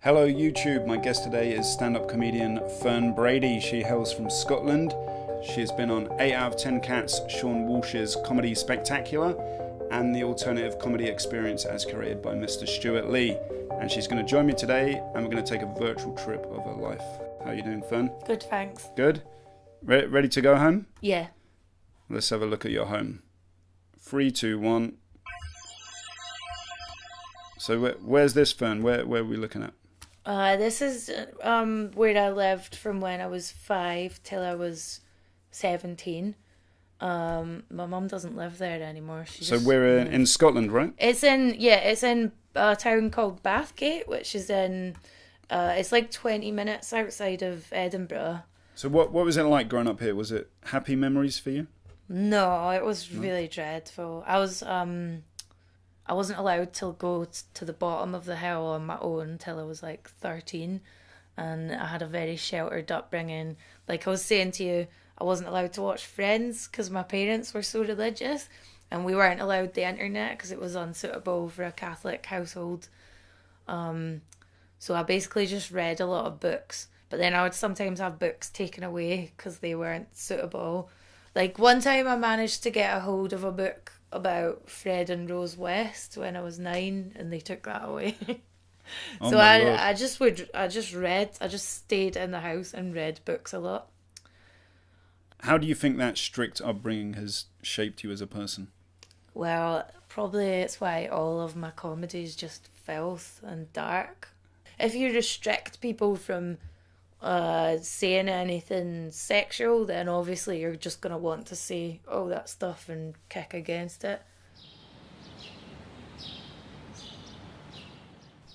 Hello YouTube, my guest today is stand-up comedian Fern Brady. She hails from Scotland. She has been on 8 out of 10 Cats, Sean Walsh's Comedy Spectacular, and the Alternative Comedy Experience as curated by Mr. Stuart Lee. And she's going to join me today, and we're going to take a virtual trip of her life. How are you doing, Fern? Good, thanks. Good? Ready to go home? Yeah. Let's have a look at your home. 3, 2, 1. So where's this, Fern? Where are we looking at? This is where I lived from when I was 5 till I was 17. My mum doesn't live there anymore. We're in Scotland, right? It's in a town called Bathgate, which is in it's like 20 minutes outside of Edinburgh. So what was it like growing up here? Was it happy memories for you? No, it was really dreadful. I wasn't allowed to go to the bottom of the hill on my own until I was like 13, and I had a very sheltered upbringing. Like I was saying to you, I wasn't allowed to watch Friends because my parents were so religious, and we weren't allowed the internet because it was unsuitable for a Catholic household. So I basically just read a lot of books, but then I would sometimes have books taken away because they weren't suitable. Like one time I managed to get a hold of a book about Fred and Rose West when I was 9, and they took that away. Oh So my Lord. I just stayed in the house and read books a lot. How do you think that strict upbringing has shaped you as a person? Well, probably it's why all of my comedy is just filth and dark. If you restrict people from saying anything sexual, then obviously you're just going to want to say all that stuff and kick against it.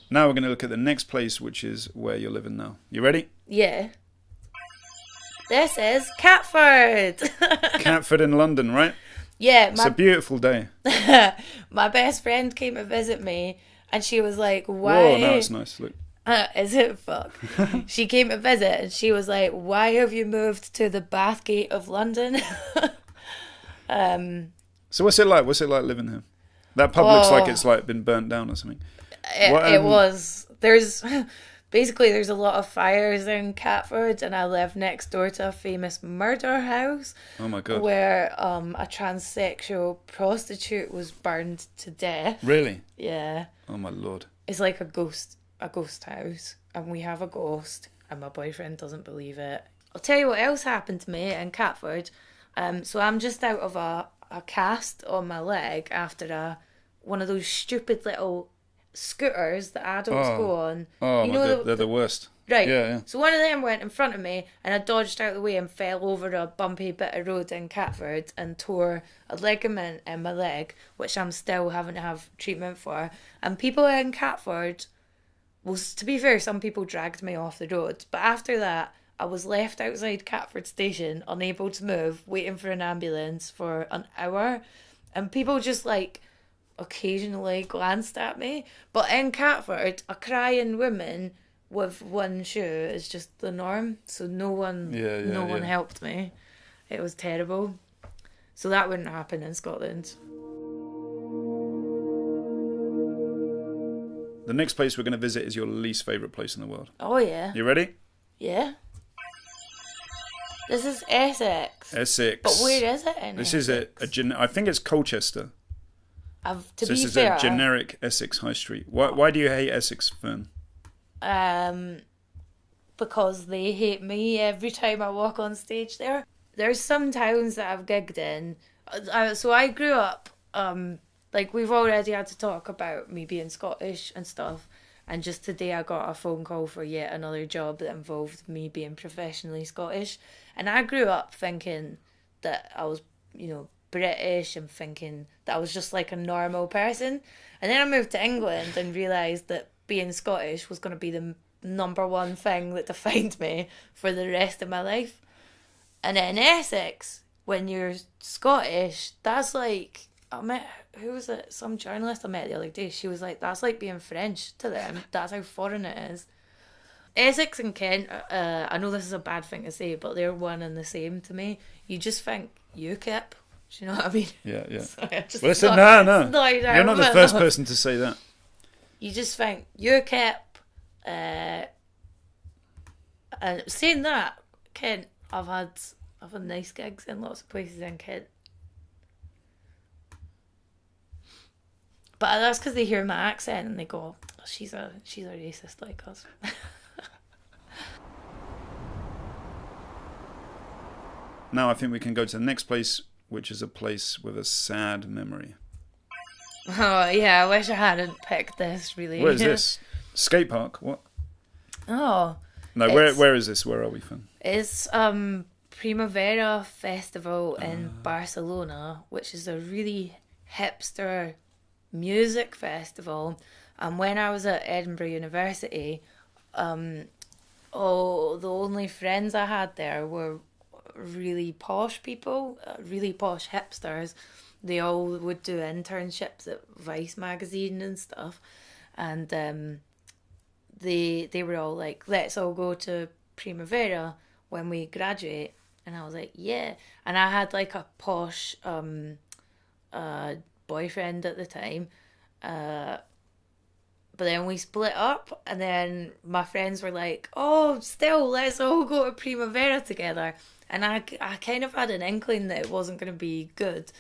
Now we're going to look at the next place, which is where you're living now. You ready? Yeah. This is Catford. Catford in London, right? Yeah, It's a beautiful day. my best friend came to visit me, and she was like, why... Whoa, now it's nice. Look. Is it fuck? She came to visit and she was like, why have you moved to the Bathgate of London? So what's it like? What's it like living here? That pub looks like it's like been burnt down or something. It was. There's a lot of fires in Catford, and I live next door to a famous murder house. Oh my God. Where a transsexual prostitute was burned to death. Really? Yeah. Oh my Lord. It's like a ghost house, and we have a ghost, and my boyfriend doesn't believe it. I'll tell you what else happened to me in Catford. So I'm just out of a cast on my leg after one of those stupid little scooters that adults go on. Oh you my know God, they're the worst. Right. Yeah. So one of them went in front of me, and I dodged out of the way and fell over a bumpy bit of road in Catford and tore a ligament in my leg, which I'm still having to have treatment for. And people in Catford, well, to be fair, some people dragged me off the road, but after that, I was left outside Catford station, unable to move, waiting for an ambulance for an hour, and people just like occasionally glanced at me. But in Catford, a crying woman with one shoe is just the norm, so no one helped me. It was terrible. So that wouldn't happen in Scotland. The next place we're going to visit is your least favourite place in the world. Oh yeah. You ready? Yeah. This is Essex. Essex. But where is it in This Essex? is I think it's Colchester. This is a generic Essex high street. Why do you hate Essex, Fern? Because they hate me every time I walk on stage there. There's some towns that I've gigged in. So I grew up, like we've already had to talk about me being Scottish and stuff. And just today I got a phone call for yet another job that involved me being professionally Scottish. And I grew up thinking that I was, British, and thinking that I was just like a normal person. And then I moved to England and realised that being Scottish was going to be the number one thing that defined me for the rest of my life. And in Essex, when you're Scottish, that's like, who was it? Some journalist I met the other day. She was like, that's like being French to them. That's how foreign it is. Essex and Kent, I know this is a bad thing to say, but they're one and the same to me. You just think UKIP. Do you know what I mean? Yeah. Sorry, I just No. You're not the first person to say that. You just think UKIP, And saying that, Kent, I've had nice gigs in lots of places in Kent. But that's because they hear my accent and they go, oh, she's a racist like us. Now I think we can go to the next place, which is a place with a sad memory. Oh, yeah, I wish I hadn't picked this, really. Where is this? Skate park? What? Oh. No, where is this? Where are we from? It's Primavera Festival in Barcelona, which is a really hipster music festival. And when I was at Edinburgh University, the only friends I had there were really posh people, really posh hipsters. They all would do internships at Vice magazine and stuff, and they were all like, let's all go to Primavera when we graduate. And I was like, yeah. And I had like a posh boyfriend at the time, but then we split up, and then my friends were like, oh, still, let's all go to Primavera together. And I kind of had an inkling that it wasn't going to be good.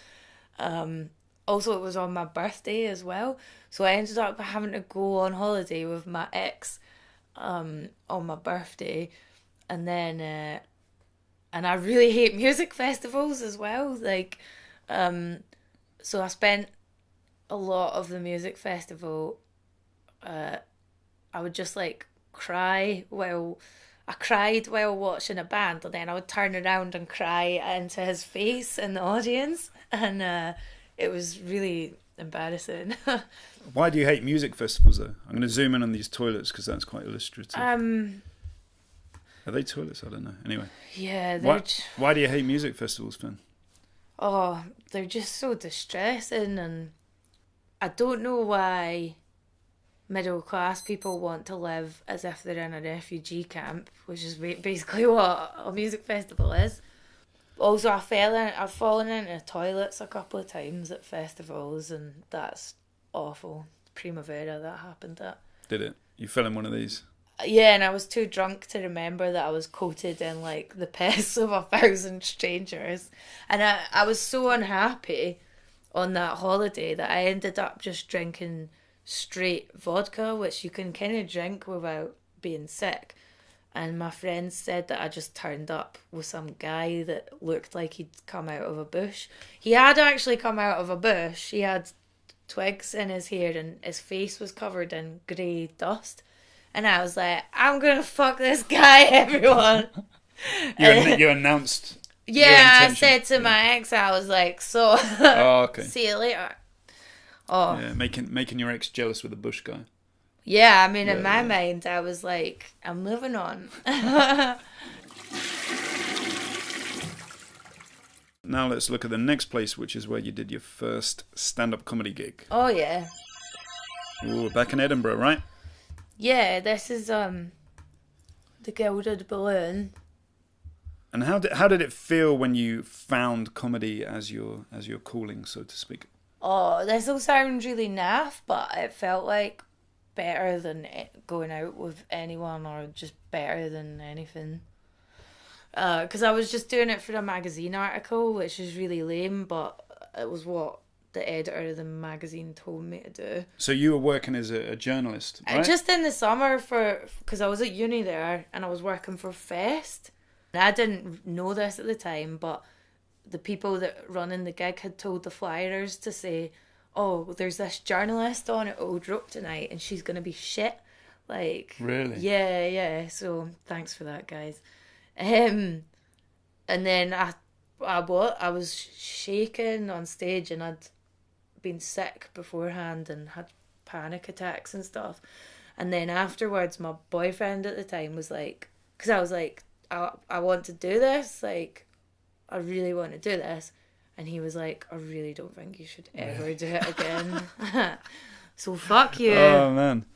Also, it was on my birthday as well. So I ended up having to go on holiday with my ex on my birthday. And then, and I really hate music festivals as well. Like, so I spent a lot of the music festival, I would just like cry I cried while watching a band, and then I would turn around and cry into his face in the audience, and it was really embarrassing. Why do you hate music festivals, though? I'm going to zoom in on these toilets because that's quite illustrative. Are they toilets? I don't know. Anyway. Yeah. Why do you hate music festivals, Finn? Oh, they're just so distressing, and I don't know why middle class people want to live as if they're in a refugee camp, which is basically what a music festival is. Also, I've fallen into toilets a couple of times at festivals, and that's awful. Primavera, that happened at. Did it? You fell in one of these? Yeah, and I was too drunk to remember that I was coated in like the piss of 1,000 strangers, and I was so unhappy on that holiday that I ended up just drinking straight vodka, which you can kind of drink without being sick. And my friends said that I just turned up with some guy that looked like he'd come out of a bush. He had actually come out of a bush. He had twigs in his hair and his face was covered in grey dust. And I was like, I'm gonna fuck this guy, everyone. You announced. Yeah, I said to my ex, I was like, so okay. See you later. Oh. Yeah, making your ex jealous with a bush guy. Yeah, I mean, in my mind, I was like, I'm moving on. Now let's look at the next place, which is where you did your first stand-up comedy gig. Oh, yeah. Ooh, back in Edinburgh, right? Yeah, this is the Gilded Balloon. And how did it feel when you found comedy as your calling, so to speak? Oh, this will sound really naff, but it felt like better than going out with anyone, or just better than anything. Because I was just doing it for a magazine article, which is really lame, but it was what the editor of the magazine told me to do. So you were working as a journalist, right? Just in the summer because I was at uni there and I was working for Fest. And I didn't know this at the time, but the people that running the gig had told the flyers to say, oh, there's this journalist on at Old Rope tonight and she's going to be shit. Like, really? Yeah. So thanks for that, guys. And then I was shaking on stage, and I'd been sick beforehand and had panic attacks and stuff. And then afterwards, my boyfriend at the time was like, because I was like, I want to do this, like, I really want to do this. And he was like, I really don't think you should ever do it again. So fuck you. Oh, man.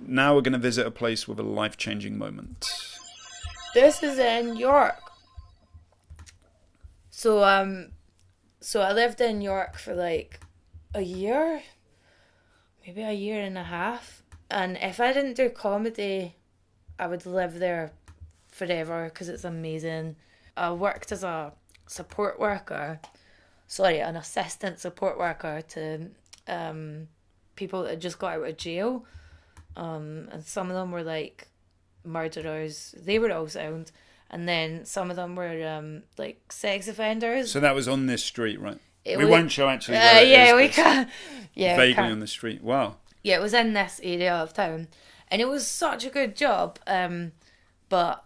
Now we're going to visit a place with a life-changing moment. This is in York. So I lived in York for like a year, maybe a year and a half. And if I didn't do comedy, I would live there forever because it's amazing. I worked as a support worker, an assistant support worker to people that had just got out of jail. And some of them were like murderers. They were all sound. And then some of them were like sex offenders. So that was on this street, right? We won't show actually where it is. We can. Yeah, vaguely on the street. Wow. Yeah, it was in this area of town, and it was such a good job. But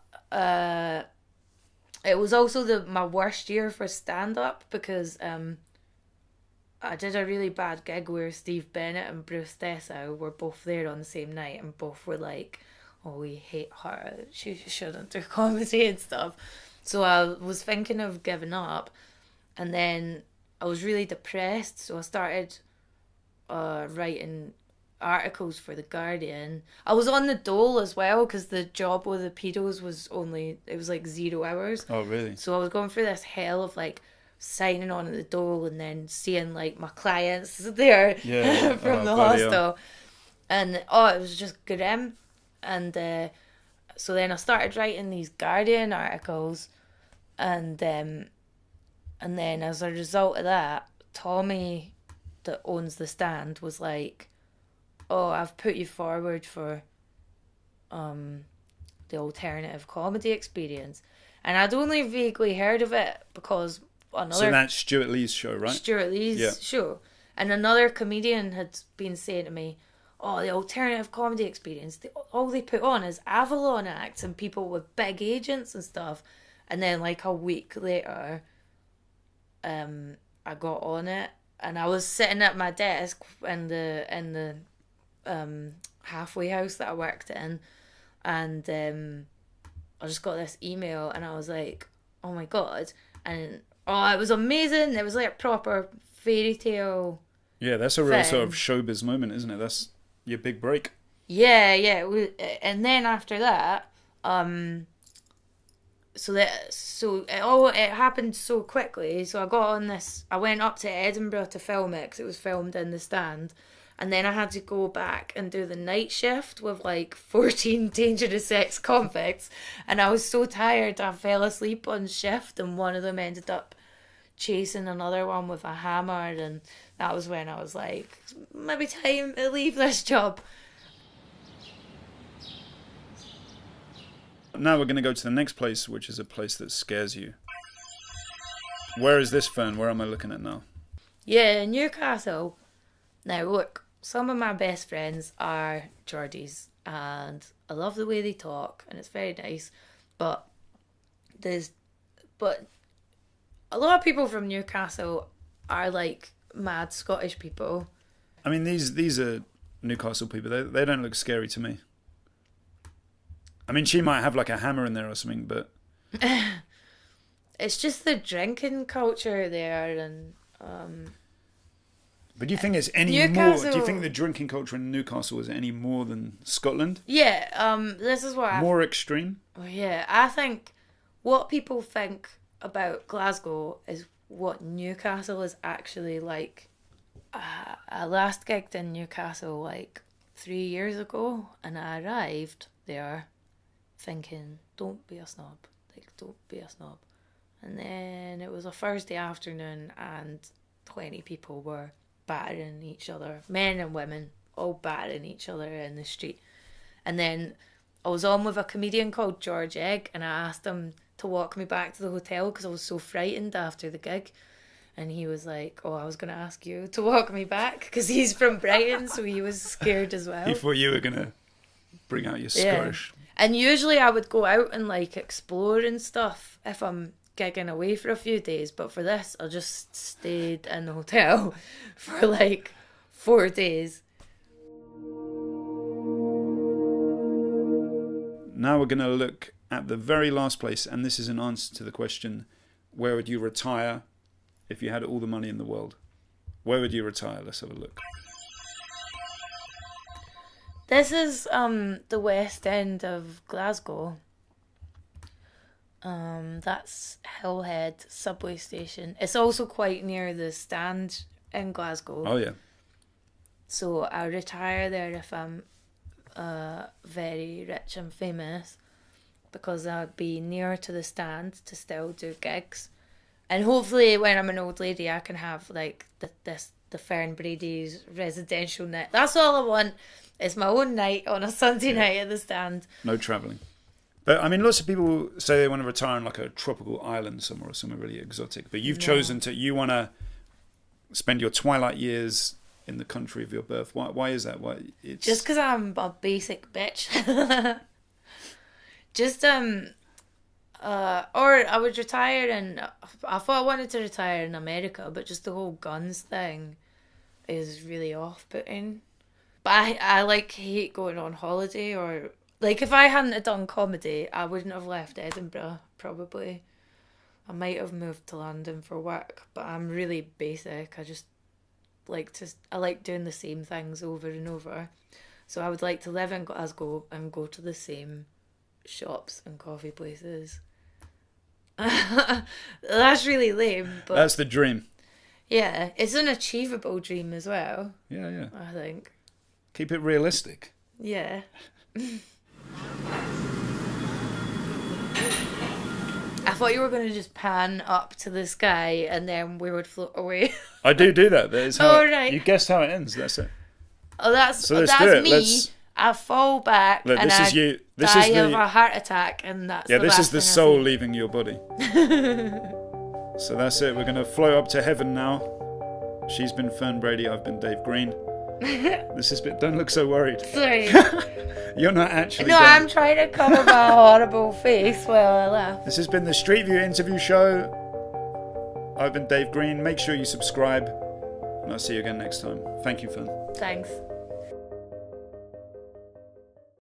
it was also my worst year for stand up because I did a really bad gig where Steve Bennett and Bruce Dessau were both there on the same night, and both were like, "Oh, we hate her. She shouldn't do comedy and stuff." So I was thinking of giving up, and then I was really depressed, so I started writing articles for The Guardian. I was on the dole as well because the job with the pedos was like 0 hours. Oh, really? So I was going through this hell of like signing on at the dole and then seeing like my clients there from the hostel. And it was just grim. And so then I started writing these Guardian articles, and then as a result of that, Tommy that owns the stand was like, "Oh, I've put you forward for the alternative comedy experience." And I'd only vaguely heard of it because So that's Stuart Lee's show, right? Stuart Lee's show. And another comedian had been saying to me, "Oh, the alternative comedy experience, all they put on is Avalon acts and people with big agents and stuff." And then like a week later, I got on it, and I was sitting at my desk in the halfway house that I worked in, and I just got this email, and I was like, "Oh my god!" And it was amazing. It was like a proper fairy tale. Yeah, that's a real sort of showbiz moment, isn't it? That's your big break. Yeah. And then after that, it happened so quickly. So I got on this. I went up to Edinburgh to film it because it was filmed in the stand, and then I had to go back and do the night shift with like 14 dangerous ex-convicts, and I was so tired I fell asleep on shift, and one of them ended up chasing another one with a hammer, and that was when I was like, maybe time to leave this job. Now we're going to go to the next place, which is a place that scares you. Where is this, Fern? Where am I looking at now? Yeah, Newcastle. Now look, some of my best friends are Geordies, and I love the way they talk, and it's very nice. But a lot of people from Newcastle are like mad Scottish people. I mean, these are Newcastle people. They don't look scary to me. I mean, she might have like a hammer in there or something, but it's just the drinking culture there, and But do you think it's any more? Do you think the drinking culture in Newcastle is any more than Scotland? Yeah. This is what more extreme. Yeah, I think what people think about Glasgow is what Newcastle is actually like. I last gigged in Newcastle like 3 years ago, and I arrived there thinking, "Don't be a snob, don't be a snob." And then it was a Thursday afternoon, and 20 people were battering each other, men and women, all battering each other in the street. And then I was on with a comedian called George Egg, and I asked him to walk me back to the hotel because I was so frightened after the gig. And he was like, "Oh, I was going to ask you to walk me back," because he's from Brighton, so he was scared as well. He thought you were going to bring out your Scottish. And usually I would go out and like explore and stuff if I'm gigging away for a few days, but for this I just stayed in the hotel for like 4 days. Now we're going to look at the very last place, and this is an answer to the question, where would you retire if you had all the money in the world? Where would you retire? Let's have a look. This is the west end of Glasgow. That's Hillhead subway station. It's also quite near the stand in Glasgow. Oh yeah. So I retire there if I'm very rich and famous, because I'd be near to the stand to still do gigs. And hopefully when I'm an old lady I can have like the Fern Brady's residential night. That's all I want. It's my own night on a Sunday night at the stand. No travelling. But I mean, lots of people say they want to retire on like a tropical island somewhere or somewhere really exotic. But you've chosen to, you want to spend your twilight years in the country of your birth. Why is that? Why? It's... Just because I'm a basic bitch. Just or I would retire, and I thought I wanted to retire in America, but just the whole guns thing is really off-putting. But I like hate going on holiday, or like if I hadn't have done comedy, I wouldn't have left Edinburgh probably. I might have moved to London for work, but I'm really basic. I like doing the same things over and over. So I would like to live in Glasgow and go to the same shops and coffee places. That's really lame, but that's the dream. Yeah, it's an achievable dream as well. Yeah. I think. Keep it realistic. Yeah. I thought you were going to just pan up to the sky and then we would float away. I do that. That is how right. You guessed how it ends. That's it. Oh, that's me. I fall back and I die of a heart attack, and that's this is the soul leaving your body. So that's it. We're going to float up to heaven now. She's been Fern Brady. I've been Dave Green. This has been. Don't look so worried. Sorry. You're not actually. No, I'm trying to cover my horrible face while I laugh. This has been the Street View interview show. I've been Dave Green. Make sure you subscribe, and I'll see you again next time. Thank you, Fern. Thanks.